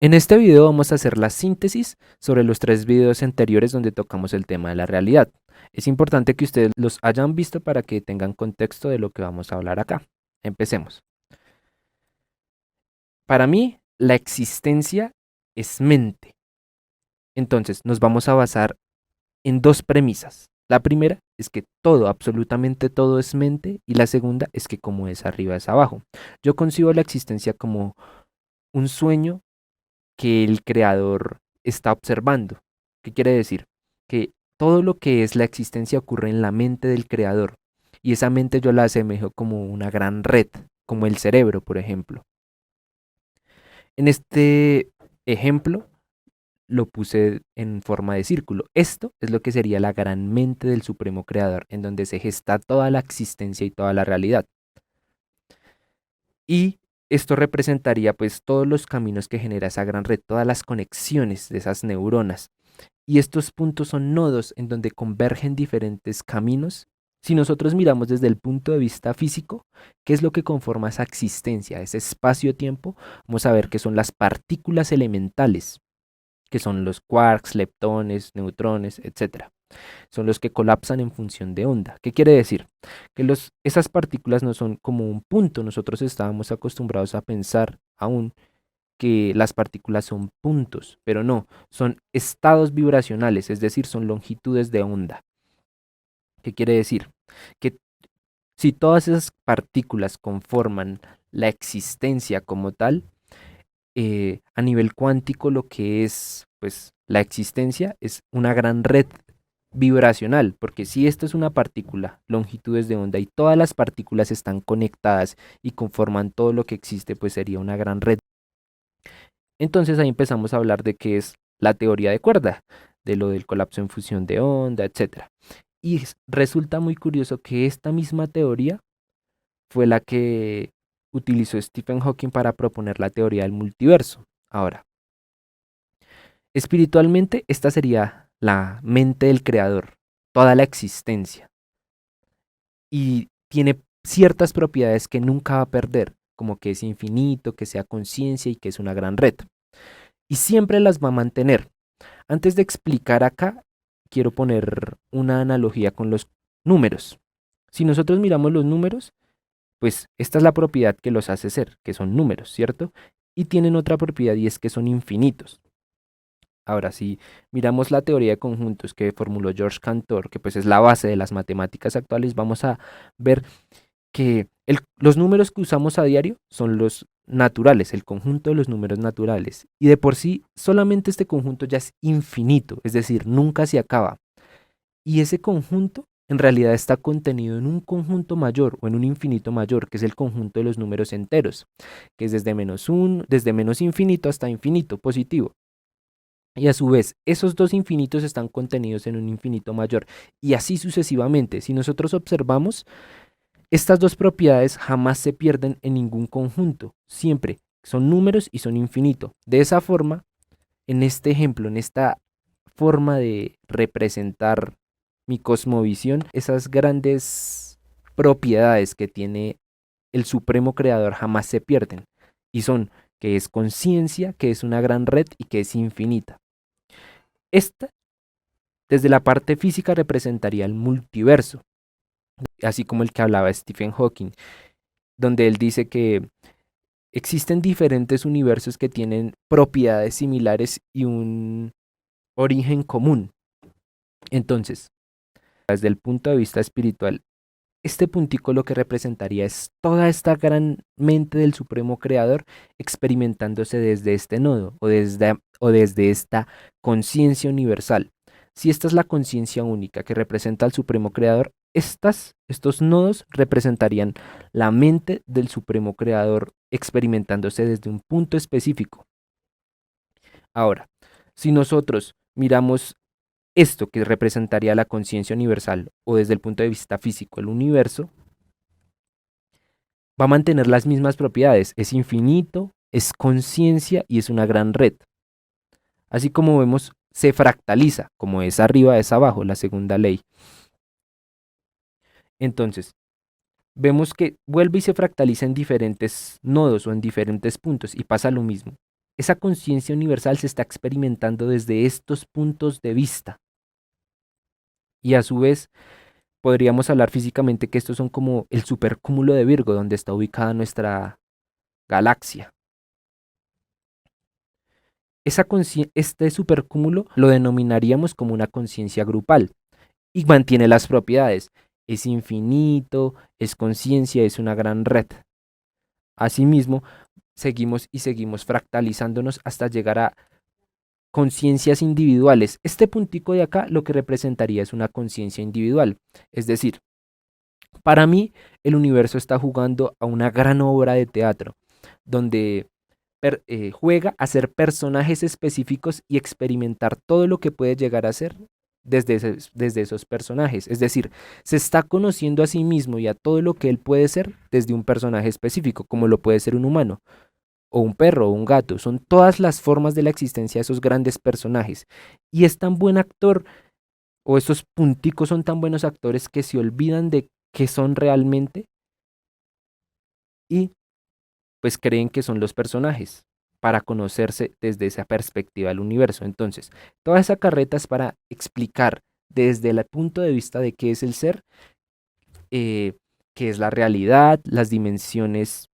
En este video vamos a hacer la síntesis sobre los 3 videos anteriores donde tocamos el tema de la realidad. Es importante que ustedes los hayan visto para que tengan contexto de lo que vamos a hablar acá. Empecemos. Para mí, la existencia es mente. Entonces, nos vamos a basar en 2 premisas. La primera es que todo, absolutamente todo es mente, y la segunda es que como es arriba es abajo. Yo concibo la existencia como un sueño que el creador está observando. ¿Qué quiere decir? Que todo lo que es la existencia ocurre en la mente del creador. Y esa mente yo la asemejo como una gran red, como el cerebro, por ejemplo. En este ejemplo lo puse en forma de círculo. Esto es lo que sería la gran mente del supremo creador, en donde se gesta toda la existencia y toda la realidad. Y esto representaría pues todos los caminos que genera esa gran red, todas las conexiones de esas neuronas. Y estos puntos son nodos en donde convergen diferentes caminos. Si nosotros miramos desde el punto de vista físico, ¿qué es lo que conforma esa existencia, ese espacio-tiempo? Vamos a ver que son las partículas elementales, que son los quarks, leptones, neutrones, etcétera. Son los que colapsan en función de onda. ¿Qué quiere decir? Que esas partículas no son como un punto. Nosotros estábamos acostumbrados a pensar aún que las partículas son puntos, pero no, son estados vibracionales, es decir, son longitudes de onda. ¿Qué quiere decir? Que si todas esas partículas conforman la existencia como tal, a nivel cuántico lo que es pues la existencia es una gran red vibracional, porque si esto es una partícula, longitudes de onda, y todas las partículas están conectadas y conforman todo lo que existe, pues sería una gran red. Entonces ahí empezamos a hablar de qué es la teoría de cuerda, de lo del colapso en fusión de onda, etcétera. Y resulta muy curioso que esta misma teoría fue la que utilizó Stephen Hawking para proponer la teoría del multiverso. Ahora, espiritualmente, esta sería la mente del creador, toda la existencia. Y tiene ciertas propiedades que nunca va a perder, como que es infinito, que sea conciencia y que es una gran red. Y siempre las va a mantener. Antes de explicar acá, quiero poner una analogía con los números. Si nosotros miramos los números, pues esta es la propiedad que los hace ser, que son números, ¿cierto? Y tienen otra propiedad y es que son infinitos. Ahora, si miramos la teoría de conjuntos que formuló George Cantor, que pues es la base de las matemáticas actuales, vamos a ver que los números que usamos a diario son los naturales, el conjunto de los números naturales. Y de por sí, solamente este conjunto ya es infinito, es decir, nunca se acaba. Y ese conjunto en realidad está contenido en un conjunto mayor o en un infinito mayor, que es el conjunto de los números enteros, que es desde -1, desde menos infinito hasta infinito positivo. Y a su vez, esos dos infinitos están contenidos en un infinito mayor. Y así sucesivamente. Si nosotros observamos, estas dos propiedades jamás se pierden en ningún conjunto. Siempre son números y son infinito. De esa forma, en este ejemplo, en esta forma de representar mi cosmovisión, esas grandes propiedades que tiene el supremo creador jamás se pierden. Y son que es conciencia, que es una gran red y que es infinita. Esta, desde la parte física, representaría el multiverso, así como el que hablaba Stephen Hawking, donde él dice que existen diferentes universos que tienen propiedades similares y un origen común. Entonces, desde el punto de vista espiritual, este puntico lo que representaría es toda esta gran mente del supremo creador experimentándose desde este nodo o desde esta conciencia universal. Si esta es la conciencia única que representa al supremo creador, estos nodos representarían la mente del supremo creador experimentándose desde un punto específico. Ahora, si nosotros miramos esto que representaría la conciencia universal o desde el punto de vista físico el universo, va a mantener las mismas propiedades. Es infinito, es conciencia y es una gran red. Así como vemos, se fractaliza, como es arriba es abajo, la segunda ley. Entonces, vemos que vuelve y se fractaliza en diferentes nodos o en diferentes puntos y pasa lo mismo. esa conciencia universal se está experimentando desde estos puntos de vista. Y a su vez, podríamos hablar físicamente que estos son como el supercúmulo de Virgo, donde está ubicada nuestra galaxia. Este supercúmulo lo denominaríamos como una conciencia grupal y mantiene las propiedades. Es infinito, es conciencia, es una gran red. Asimismo, seguimos y seguimos fractalizándonos hasta llegar a conciencias individuales. Este puntico de acá lo que representaría es una conciencia individual. Es decir, para mí el universo está jugando a una gran obra de teatro, donde juega a ser personajes específicos y experimentar todo lo que puede llegar a ser desde esos personajes. Es decir, se está conociendo a sí mismo y a todo lo que él puede ser desde un personaje específico, como lo puede ser un humano, o un perro, o un gato. Son todas las formas de la existencia de esos grandes personajes. Y es tan buen actor, o esos punticos son tan buenos actores que se olvidan de qué son realmente y pues creen que son los personajes para conocerse desde esa perspectiva del universo. Entonces, toda esa carreta es para explicar desde el punto de vista de qué es el ser, eh, qué es la realidad, las dimensiones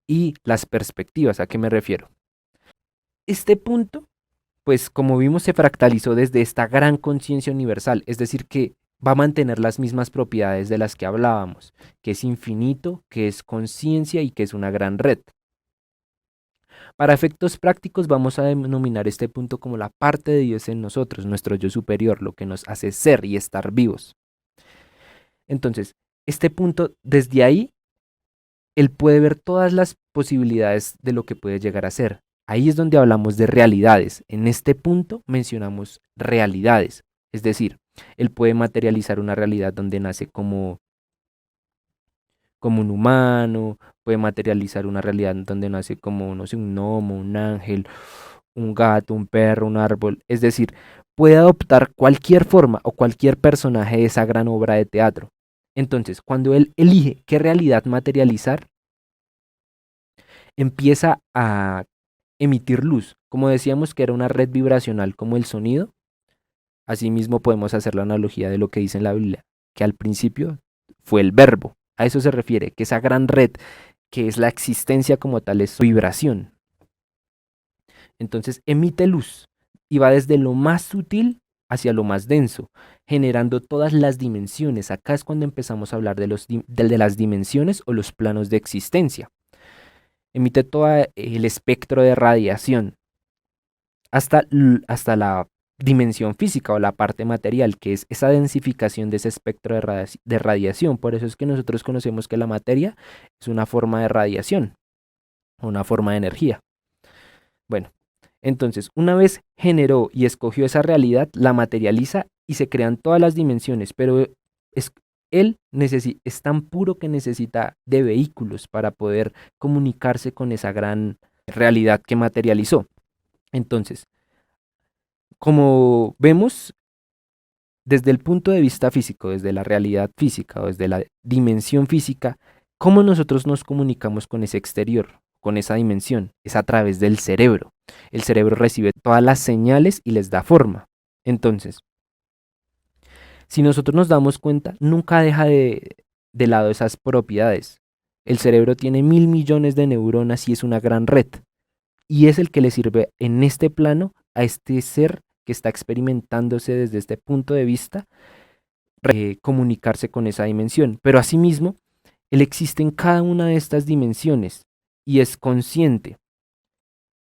y las perspectivas. ¿A qué me refiero? Este punto, pues como vimos, se fractalizó desde esta gran conciencia universal, es decir, que va a mantener las mismas propiedades de las que hablábamos, que es infinito, que es conciencia y que es una gran red. Para efectos prácticos vamos a denominar este punto como la parte de Dios en nosotros, nuestro yo superior, lo que nos hace ser y estar vivos. Entonces, este punto, desde ahí, él puede ver todas las posibilidades de lo que puede llegar a ser. Ahí es donde hablamos de realidades. En este punto mencionamos realidades. Es decir, él puede materializar una realidad donde nace como un humano, puede materializar una realidad donde nace como, no sé, un gnomo, un ángel, un gato, un perro, un árbol. Es decir, puede adoptar cualquier forma o cualquier personaje de esa gran obra de teatro. Entonces, cuando él elige qué realidad materializar, empieza a emitir luz. Como decíamos que era una red vibracional como el sonido, asimismo podemos hacer la analogía de lo que dice en la Biblia, que al principio fue el verbo. A eso se refiere, que esa gran red, que es la existencia como tal, es su vibración. Entonces emite luz y va desde lo más sutil hacia lo más denso, generando todas las dimensiones. Acá es cuando empezamos a hablar de las dimensiones o los planos de existencia. Emite todo el espectro de radiación hasta la dimensión física o la parte material, que es esa densificación de ese espectro de radiación. Por eso es que nosotros conocemos que la materia es una forma de radiación, una forma de energía. Bueno, entonces, una vez generó y escogió esa realidad, la materializa y se crean todas las dimensiones, pero es, él es tan puro que necesita de vehículos para poder comunicarse con esa gran realidad que materializó. Entonces, como vemos, desde el punto de vista físico, desde la realidad física o desde la dimensión física, ¿cómo nosotros nos comunicamos con ese exterior, con esa dimensión? Es a través del cerebro. El cerebro recibe todas las señales y les da forma. Entonces, si nosotros nos damos cuenta, nunca deja de lado esas propiedades. El cerebro tiene 1.000 millones de neuronas y es una gran red. Y es el que le sirve en este plano a este ser que está experimentándose desde este punto de vista, comunicarse con esa dimensión. Pero asimismo, él existe en cada una de estas dimensiones y es consciente.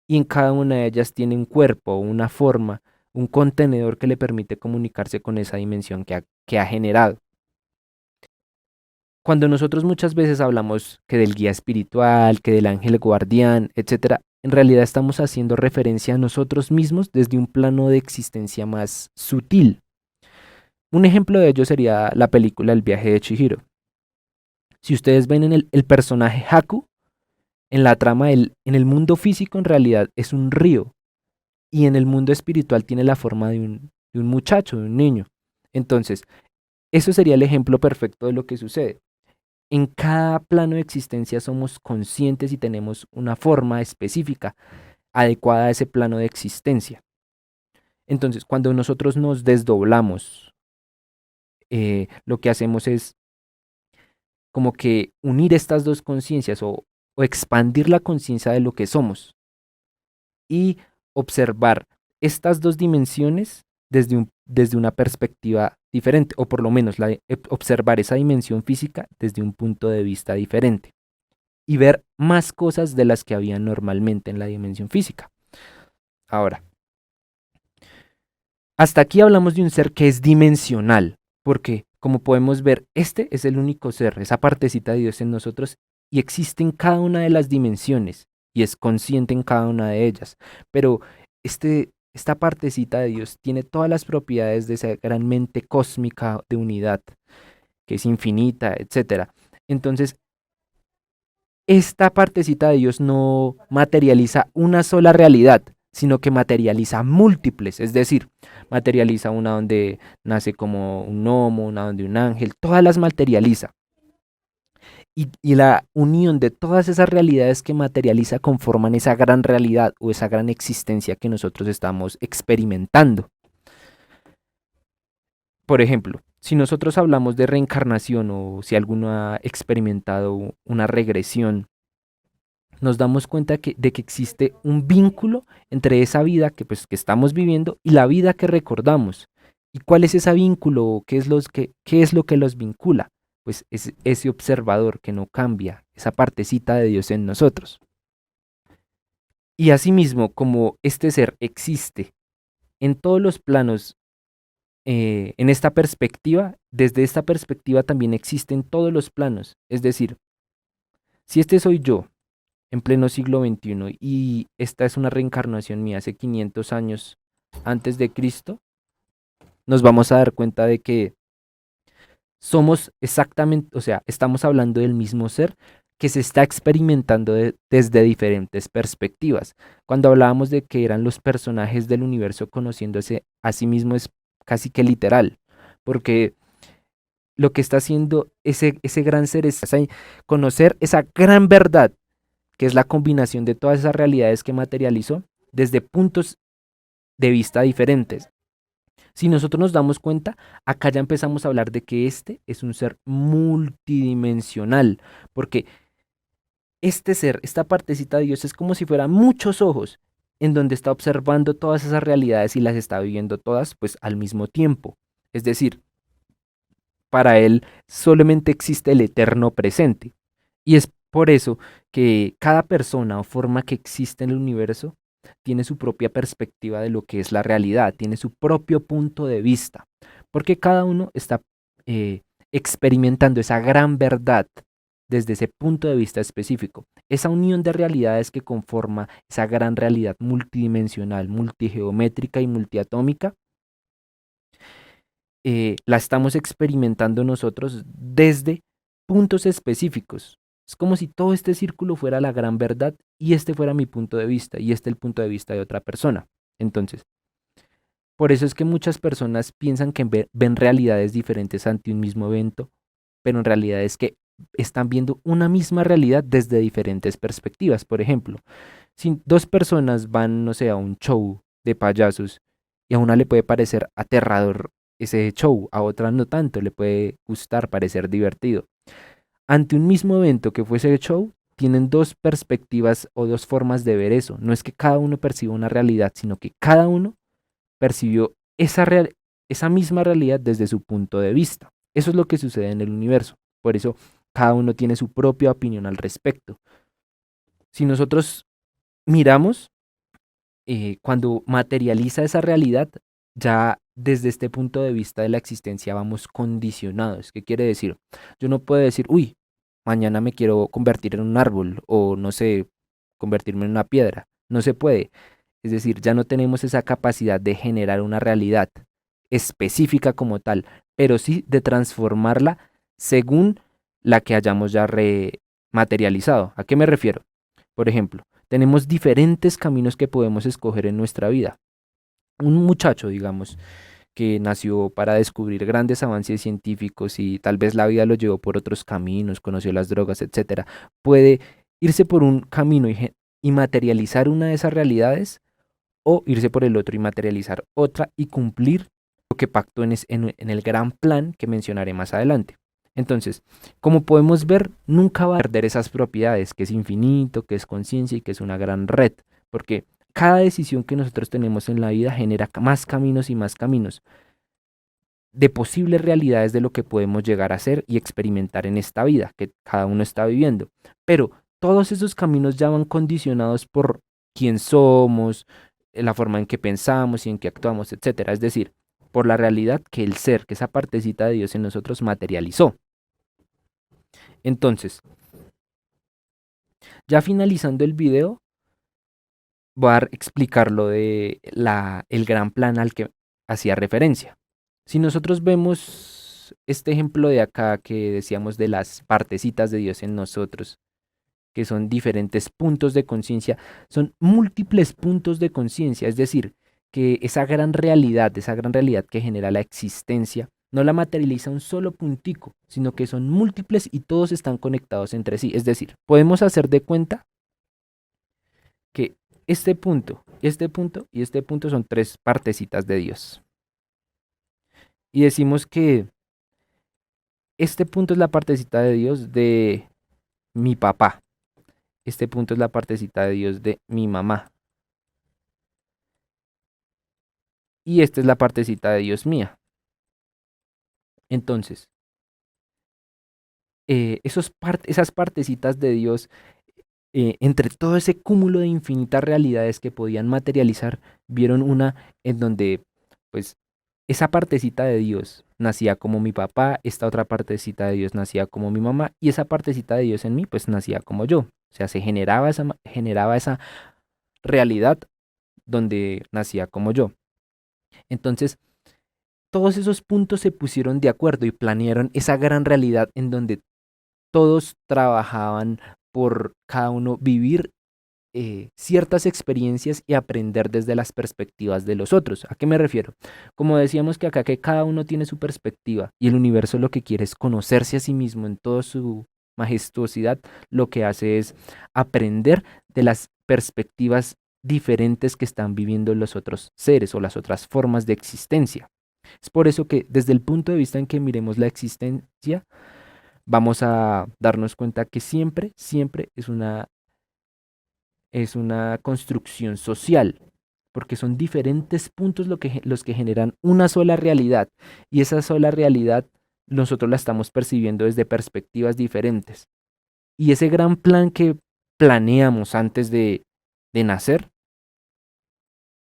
Y en cada una de ellas tiene un cuerpo, una forma, un contenedor que le permite comunicarse con esa dimensión que ha generado. Cuando nosotros muchas veces hablamos que del guía espiritual, que del ángel guardián, etcétera, en realidad estamos haciendo referencia a nosotros mismos desde un plano de existencia más sutil. Un ejemplo de ello sería la película El viaje de Chihiro. Si ustedes ven en el personaje Haku, en la trama, en el mundo físico en realidad es un río y en el mundo espiritual tiene la forma de un muchacho, de un niño. Entonces, eso sería el ejemplo perfecto de lo que sucede. En cada plano de existencia somos conscientes y tenemos una forma específica. adecuada a ese plano de existencia. Entonces, cuando nosotros nos desdoblamos, lo que hacemos es como que unir estas dos conciencias o expandir la conciencia de lo que somos y observar estas dos dimensiones desde una perspectiva diferente, o por lo menos observar esa dimensión física desde un punto de vista diferente y ver más cosas de las que había normalmente en la dimensión física. Ahora, hasta aquí hablamos de un ser que es dimensional, porque como podemos ver, este es el único ser, esa partecita de Dios en nosotros, y existe en cada una de las dimensiones, y es consciente en cada una de ellas. Pero esta partecita de Dios tiene todas las propiedades de esa gran mente cósmica de unidad, que es infinita, etcétera. Entonces, esta partecita de Dios no materializa una sola realidad, sino que materializa múltiples, es decir, materializa una donde nace como un gnomo, una donde un ángel, todas las materializa. Y la unión de todas esas realidades que materializa conforman esa gran realidad o esa gran existencia que nosotros estamos experimentando. Por ejemplo, si nosotros hablamos de reencarnación o si alguno ha experimentado una regresión, nos damos cuenta de que existe un vínculo entre esa vida que estamos viviendo y la vida que recordamos. ¿Y cuál es ese vínculo? ¿Qué es lo que los vincula? Pues es ese observador que no cambia, esa partecita de Dios en nosotros. Y asimismo, como este ser existe en todos los planos, en esta perspectiva, desde esta perspectiva también existe en todos los planos. Es decir, si este soy yo, en pleno siglo XXI, y esta es una reencarnación mía hace 500 años antes de Cristo, nos vamos a dar cuenta de que somos exactamente, o sea, estamos hablando del mismo ser que se está experimentando desde diferentes perspectivas. Cuando hablábamos de que eran los personajes del universo conociéndose a sí mismo es casi que literal, porque lo que está haciendo ese gran ser es conocer esa gran verdad que es la combinación de todas esas realidades que materializó desde puntos de vista diferentes. Si nosotros nos damos cuenta, acá ya empezamos a hablar de que este es un ser multidimensional, porque este ser, esta partecita de Dios es como si fueran muchos ojos en donde está observando todas esas realidades y las está viviendo todas pues al mismo tiempo. Es decir, para él solamente existe el eterno presente. Y es por eso que cada persona o forma que existe en el universo tiene su propia perspectiva de lo que es la realidad, tiene su propio punto de vista, porque cada uno está experimentando esa gran verdad desde ese punto de vista específico. Esa unión de realidades que conforma esa gran realidad multidimensional, multigeométrica y multiatómica, la estamos experimentando nosotros desde puntos específicos. Es como si todo este círculo fuera la gran verdad y este fuera mi punto de vista y este el punto de vista de otra persona. Entonces, por eso es que muchas personas piensan que ven realidades diferentes ante un mismo evento, pero en realidad es que están viendo una misma realidad desde diferentes perspectivas. Por ejemplo, si dos personas van, no sé, a un show de payasos y a una le puede parecer aterrador ese show, a otra no tanto, le puede gustar, parecer divertido. Ante un mismo evento que fuese el show, tienen dos perspectivas o dos formas de ver eso. No es que cada uno perciba una realidad, sino que cada uno percibió esa misma realidad desde su punto de vista. Eso es lo que sucede en el universo. Por eso cada uno tiene su propia opinión al respecto. Si nosotros miramos, cuando materializa esa realidad, ya desde este punto de vista de la existencia vamos condicionados. ¿Qué quiere decir? Yo no puedo decir, uy, mañana me quiero convertir en un árbol o no sé, convertirme en una piedra. No se puede. Es decir, ya no tenemos esa capacidad de generar una realidad específica como tal, pero sí de transformarla según la que hayamos ya rematerializado. ¿A qué me refiero? Por ejemplo, tenemos diferentes caminos que podemos escoger en nuestra vida. Un muchacho, digamos, que nació para descubrir grandes avances científicos y tal vez la vida lo llevó por otros caminos, conoció las drogas, etcétera, puede irse por un camino y materializar una de esas realidades, o irse por el otro y materializar otra y cumplir lo que pactó en el gran plan que mencionaré más adelante. Entonces, como podemos ver, nunca va a perder esas propiedades, que es infinito, que es conciencia y que es una gran red, porque cada decisión que nosotros tenemos en la vida genera más caminos y más caminos de posibles realidades de lo que podemos llegar a ser y experimentar en esta vida que cada uno está viviendo. Pero todos esos caminos ya van condicionados por quién somos, la forma en que pensamos y en que actuamos, etcétera. Es decir, por la realidad que el ser, que esa partecita de Dios en nosotros materializó. Entonces, ya finalizando el video, voy a explicar lo de el gran plan al que hacía referencia. Si nosotros vemos este ejemplo de acá que decíamos de las partecitas de Dios en nosotros, que son diferentes puntos de conciencia, son múltiples puntos de conciencia, es decir, que esa gran realidad que genera la existencia, no la materializa un solo puntico, sino que son múltiples y todos están conectados entre sí. Es decir, podemos hacer de cuenta que este punto, este punto y este punto son tres partecitas de Dios. Y decimos que este punto es la partecita de Dios de mi papá. Este punto es la partecita de Dios de mi mamá. Y esta es la partecita de Dios mía. Entonces, esas partecitas de Dios, entre todo ese cúmulo de infinitas realidades que podían materializar, vieron una en donde, pues, esa partecita de Dios nacía como mi papá, esta otra partecita de Dios nacía como mi mamá, y esa partecita de Dios en mí, pues, nacía como yo. O sea, se generaba esa realidad donde nacía como yo. Entonces, todos esos puntos se pusieron de acuerdo y planearon esa gran realidad en donde todos trabajaban por cada uno vivir ciertas experiencias y aprender desde las perspectivas de los otros. ¿A qué me refiero? Como decíamos que acá que cada uno tiene su perspectiva y el universo lo que quiere es conocerse a sí mismo en toda su majestuosidad, lo que hace es aprender de las perspectivas diferentes que están viviendo los otros seres o las otras formas de existencia. Es por eso que desde el punto de vista en que miremos la existencia, vamos a darnos cuenta que siempre, siempre es una construcción social, porque son diferentes puntos los que generan una sola realidad, y esa sola realidad nosotros la estamos percibiendo desde perspectivas diferentes. Y ese gran plan que planeamos antes de nacer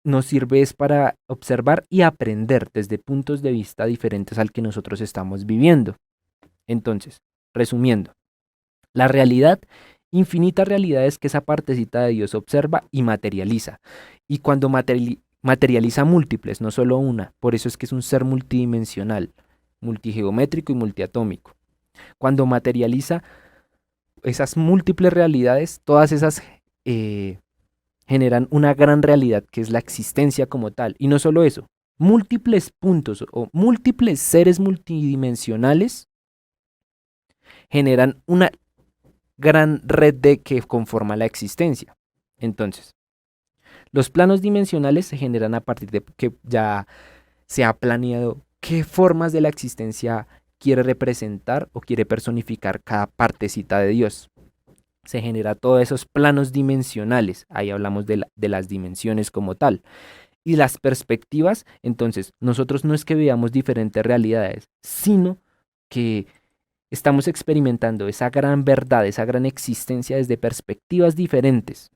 nos sirve es para observar y aprender desde puntos de vista diferentes al que nosotros estamos viviendo. Entonces, resumiendo, la realidad, infinitas realidades que esa partecita de Dios observa y materializa. Y cuando materializa múltiples, no solo una, por eso es que es un ser multidimensional, multigeométrico y multiatómico. Cuando materializa esas múltiples realidades, todas esas generan una gran realidad que es la existencia como tal. Y no solo eso, múltiples puntos o múltiples seres multidimensionales generan una gran red de que conforma la existencia. Entonces, los planos dimensionales se generan a partir de que ya se ha planeado qué formas de la existencia quiere representar o quiere personificar cada partecita de Dios. Se genera todos esos planos dimensionales, ahí hablamos de las dimensiones como tal. Y las perspectivas, entonces, nosotros no es que veamos diferentes realidades, sino que estamos experimentando esa gran verdad, esa gran existencia desde perspectivas diferentes.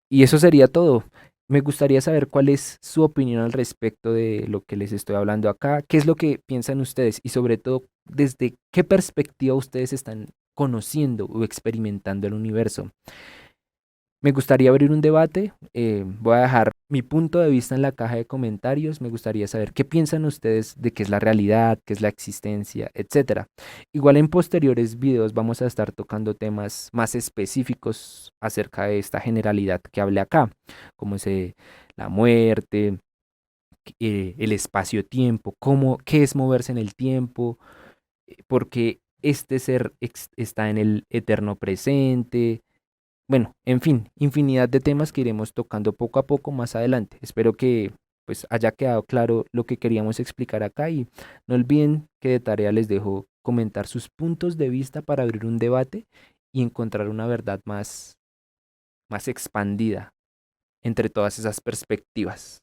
Y eso sería todo. Me gustaría saber cuál es su opinión al respecto de lo que les estoy hablando acá, qué es lo que piensan ustedes y sobre todo desde qué perspectiva ustedes están conociendo o experimentando el universo. Me gustaría abrir un debate, voy a dejar mi punto de vista en la caja de comentarios, me gustaría saber qué piensan ustedes de qué es la realidad, qué es la existencia, etcétera. Igual en posteriores videos vamos a estar tocando temas más específicos acerca de esta generalidad que hablé acá, como es la muerte, el espacio-tiempo, qué es moverse en el tiempo, porque este ser está en el eterno presente, Bueno, en fin, infinidad de temas que iremos tocando poco a poco más adelante. Espero que pues haya quedado claro lo que queríamos explicar acá y no olviden que de tarea les dejo comentar sus puntos de vista para abrir un debate y encontrar una verdad más expandida entre todas esas perspectivas.